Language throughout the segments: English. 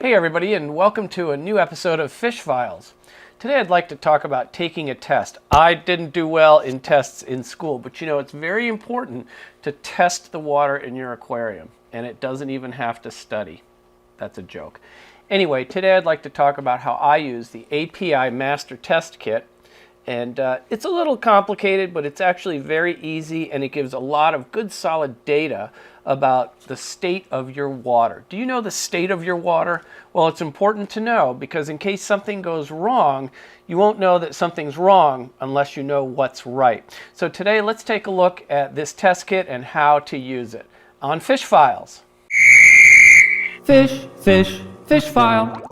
Hey everybody, and welcome to a new episode of Fish Files. Today I'd like to talk about taking a test. I didn't do well in tests in school, but you know, it's very important to test the water in your aquarium, and it doesn't even have to study. That's a joke. Anyway, today I'd like to talk about how I use the API Master Test Kit, and it's a little complicated, but it's actually very easy, and it gives a lot of good solid data about the state of your water. Do you know the state of your water? Well, it's important to know because in case something goes wrong, you won't know that something's wrong unless you know what's right. So today, let's take a look at this test kit and how to use it on Fish Files. Fish, fish, fish file.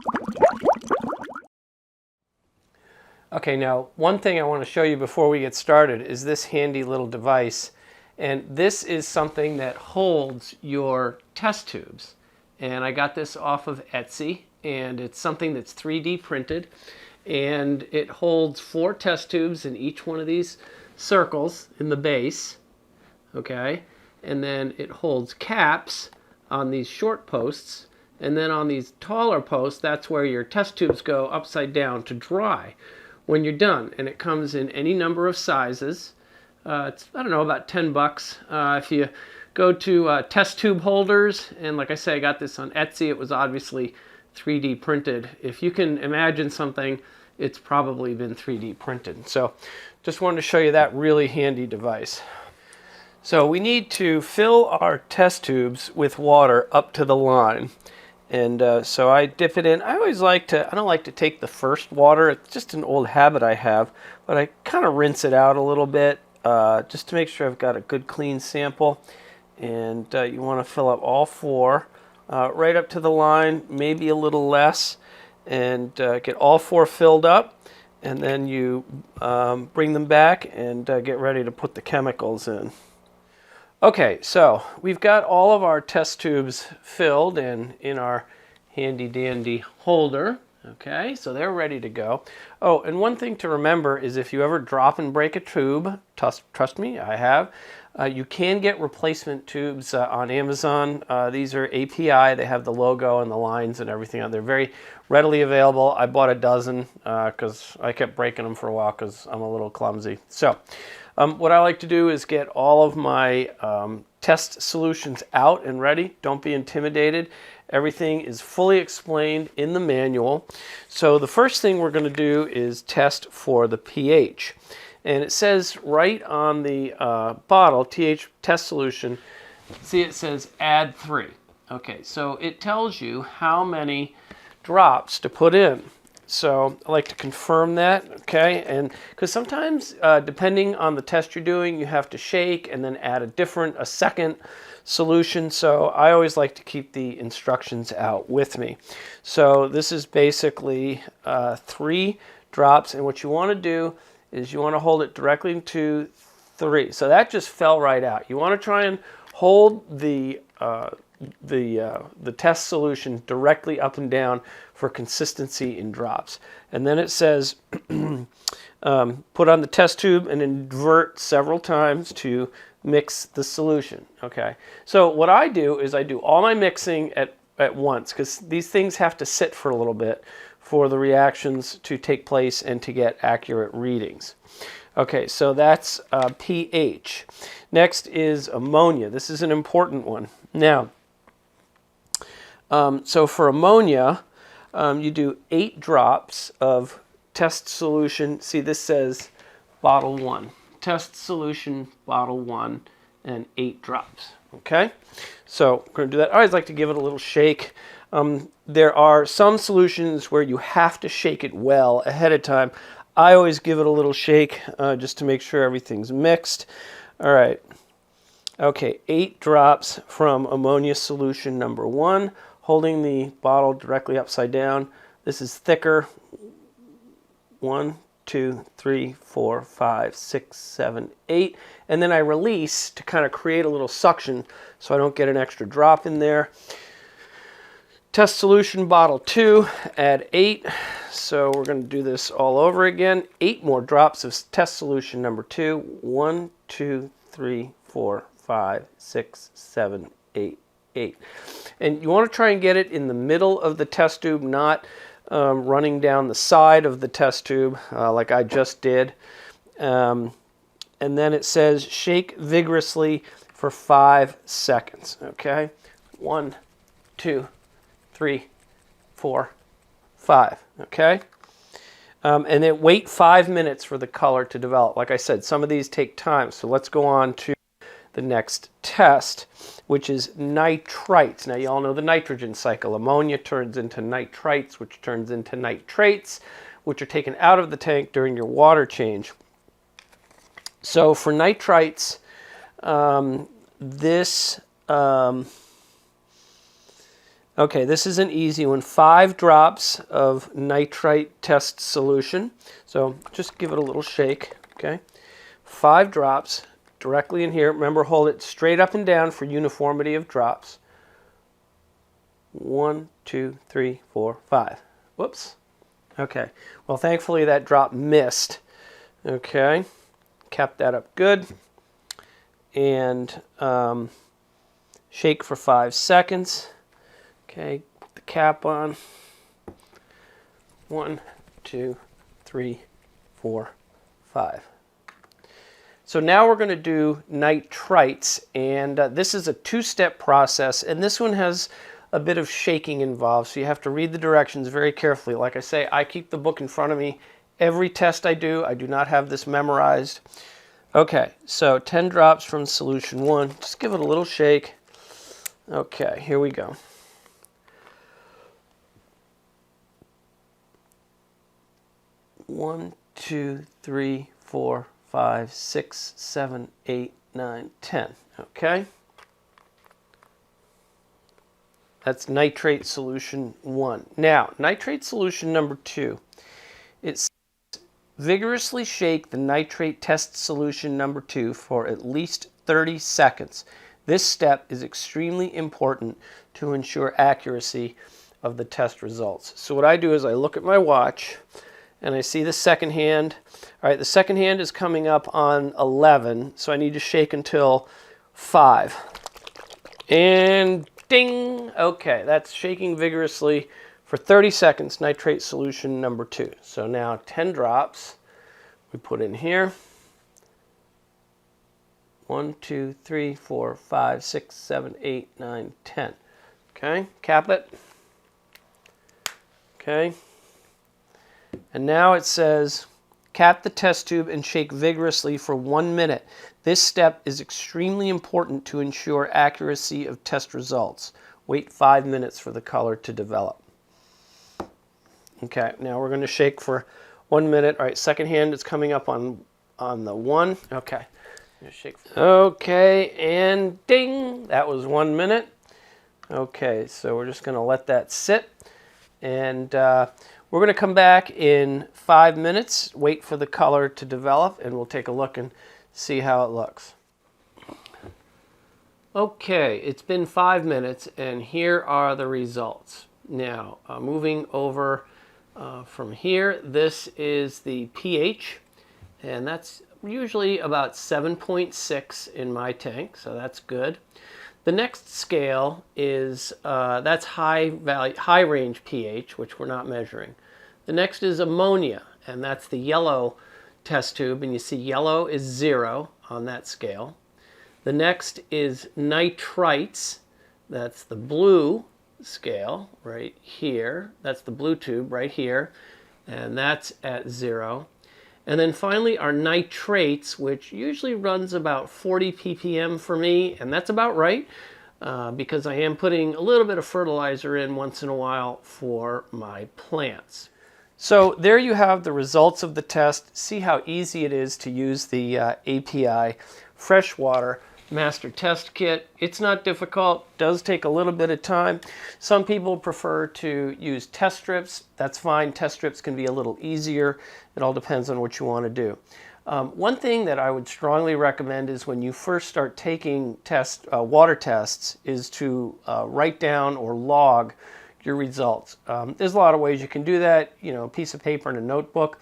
Okay, now one thing I want to show you before we get started is this handy little device. And this is something that holds your test tubes. And I got this off of Etsy, and it's something that's 3D printed. And it holds 4 test tubes in each one of these circles in the base. Okay, and then it holds caps on these short posts. And then on these taller posts, that's where your test tubes go upside down to dry when you're done. And it comes in any number of sizes. It's, I don't know, about 10 bucks. If you go to test tube holders, and like I say, I got this on Etsy, it was obviously 3D printed. If you can imagine something, it's probably been 3D printed. So just wanted to show you that really handy device. So we need to fill our test tubes with water up to the line. And so I dip it in. I don't like to take the first water. It's just an old habit I have, but I kind of rinse it out a little bit. Just to make sure I've got a good clean sample. And you want to fill up all 4 right up to the line, maybe a little less, and get all 4 filled up, and then you bring them back and get ready to put the chemicals in. Okay, so we've got all of our test tubes filled and in our handy dandy holder. Okay, so they're ready to go. Oh, and one thing to remember is if you ever drop and break a tube, trust me, I have, you can get replacement tubes on Amazon. These are API. They have the logo and the lines and everything on. They're very readily available. I bought a dozen because I kept breaking them for a while because I'm a little clumsy. So what I like to do is get all of my test solutions out and ready. Don't be intimidated. Everything is fully explained in the manual. So the first thing we're going to do is test for the pH. And it says right on the bottle, test solution, see it says add 3. Okay, so it tells you how many drops to put in. So I like to confirm that, okay? And because sometimes, depending on the test you're doing, you have to shake and then add a second solution. So I always like to keep the instructions out with me. So this is basically 3 drops, and what you want to do is you want to hold it directly to 3. So that just fell right out. You want to try and hold the test solution directly up and down for consistency in drops. And then it says put on the test tube and invert several times to mix the solution. Okay, so what I do is I do all my mixing at once because these things have to sit for a little bit for the reactions to take place and to get accurate readings. Okay, so that's pH. Next is ammonia. This is an important one. Now, so for ammonia, you do 8 drops of test solution. See, this says bottle 1. Test solution, bottle 1, and 8 drops. Okay, so we're going to do that. I always like to give it a little shake. There are some solutions where you have to shake it well ahead of time. I always give it a little shake just to make sure everything's mixed. All right. Okay, 8 drops from ammonia solution number 1, holding the bottle directly upside down. This is thicker. 1, 2, 3, 4, 5, 6, 7, 8. And then I release to kind of create a little suction so I don't get an extra drop in there. Test solution bottle 2, add 8. So we're going to do this all over again. 8 more drops of test solution number 2. 1, 2, 3, 4, 5, 6, 7, 8. 8. And you want to try and get it in the middle of the test tube, not running down the side of the test tube like I just did. And then it says shake vigorously for 5 seconds. Okay, 1, 2, 3, 4, 5. Okay, and then wait 5 minutes for the color to develop. Like I said, some of these take time, so let's go on to the next test, which is nitrites. Now you all know the nitrogen cycle. Ammonia turns into nitrites, which turns into nitrates, which are taken out of the tank during your water change. So for nitrites, this is an easy one. 5 drops of nitrite test solution. So just give it a little shake, okay? 5 drops directly in here. Remember, hold it straight up and down for uniformity of drops. 1, 2, 3, 4, 5. Whoops. Okay. Well, thankfully that drop missed. Okay. Kept that up good. And shake for 5 seconds. Okay. Put the cap on. 1, 2, 3, 4, 5. So now we're going to do nitrites, and this is a 2-step process, and this one has a bit of shaking involved, so you have to read the directions very carefully. Like I say, I keep the book in front of me. Every test I do not have this memorized. Okay, so 10 drops from solution 1. Just give it a little shake. Okay, here we go. One, 2, 3, 4, 5, 6, 7, 8, 9, 10. Okay. That's nitrate solution 1. Now, nitrate solution number 2. It says vigorously shake the nitrate test solution number 2 for at least 30 seconds. This step is extremely important to ensure accuracy of the test results. So what I do is I look at my watch and I see the second hand. All right, the second hand is coming up on 11, so I need to shake until 5. And ding! Okay, that's shaking vigorously for 30 seconds, nitrate solution number 2. So now 10 drops we put in here. 1, 2, 3, 4, 5, 6, 7, 8, 9, 10. Okay, cap it. Okay. And now it says, cap the test tube and shake vigorously for 1 minute. This step is extremely important to ensure accuracy of test results. Wait 5 minutes for the color to develop. Okay, now we're going to shake for 1 minute. All right, second hand is coming up on the 1. Okay. Shake. Okay, and ding! That was 1 minute. Okay, so we're just going to let that sit. And we're going to come back in 5 minutes, wait for the color to develop, and we'll take a look and see how it looks. Okay, it's been 5 minutes, and here are the results. Now, moving over from here, this is the pH, and that's usually about 7.6 in my tank, so that's good. The next scale is, that's high range pH, which we're not measuring. The next is ammonia, and that's the yellow test tube, and you see yellow is 0 on that scale. The next is nitrites, that's the blue scale right here. That's the blue tube right here, and that's at 0. And then finally our nitrates, which usually runs about 40 ppm for me, and that's about right because I am putting a little bit of fertilizer in once in a while for my plants. So there you have the results of the test. See how easy it is to use the API Freshwater Master Test Kit. It's not difficult, does take a little bit of time. Some people prefer to use test strips. That's fine. Test strips can be a little easier. It all depends on what you want to do. One thing that I would strongly recommend is when you first start taking water tests is to write down or log your results. There's a lot of ways you can do that, you know, a piece of paper and a notebook.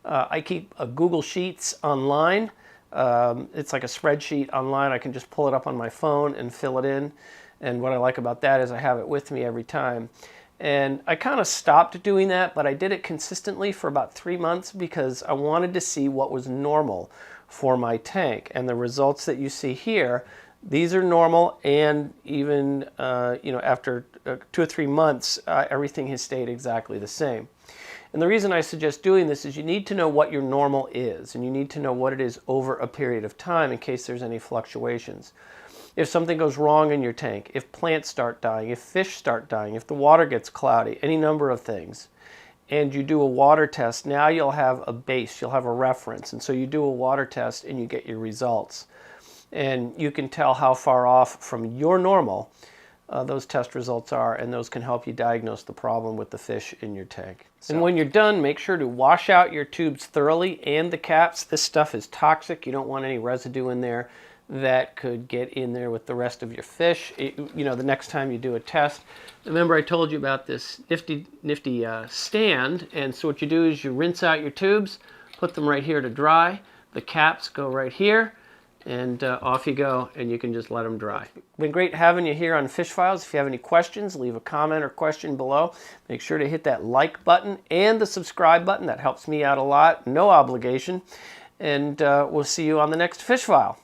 I keep a Google Sheets online. It's like a spreadsheet online. I can just pull it up on my phone and fill it in. And what I like about that is I have it with me every time. And I kind of stopped doing that, but I did it consistently for about 3 months because I wanted to see what was normal for my tank. And the results that you see here, these are normal, and even after 2 or 3 months, everything has stayed exactly the same. And the reason I suggest doing this is you need to know what your normal is, and you need to know what it is over a period of time in case there's any fluctuations. If something goes wrong in your tank, if plants start dying, if fish start dying, if the water gets cloudy, any number of things, and you do a water test, now you'll have a base, you'll have a reference. And so you do a water test and you get your results. And you can tell how far off from your normal those test results are, and those can help you diagnose the problem with the fish in your tank. And when you're done, make sure to wash out your tubes thoroughly and the caps. This stuff is toxic. You don't want any residue in there that could get in there with the rest of your fish. The next time you do a test, remember I told you about this nifty stand, and so what you do is you rinse out your tubes, put them right here to dry. The caps go right here, and off you go, and you can just let them dry. Been great having you here on Fish Files. If you have any questions, leave a comment or question below. Make sure to hit that like button and the subscribe button. That helps me out a lot. No obligation. And we'll see you on the next Fish File.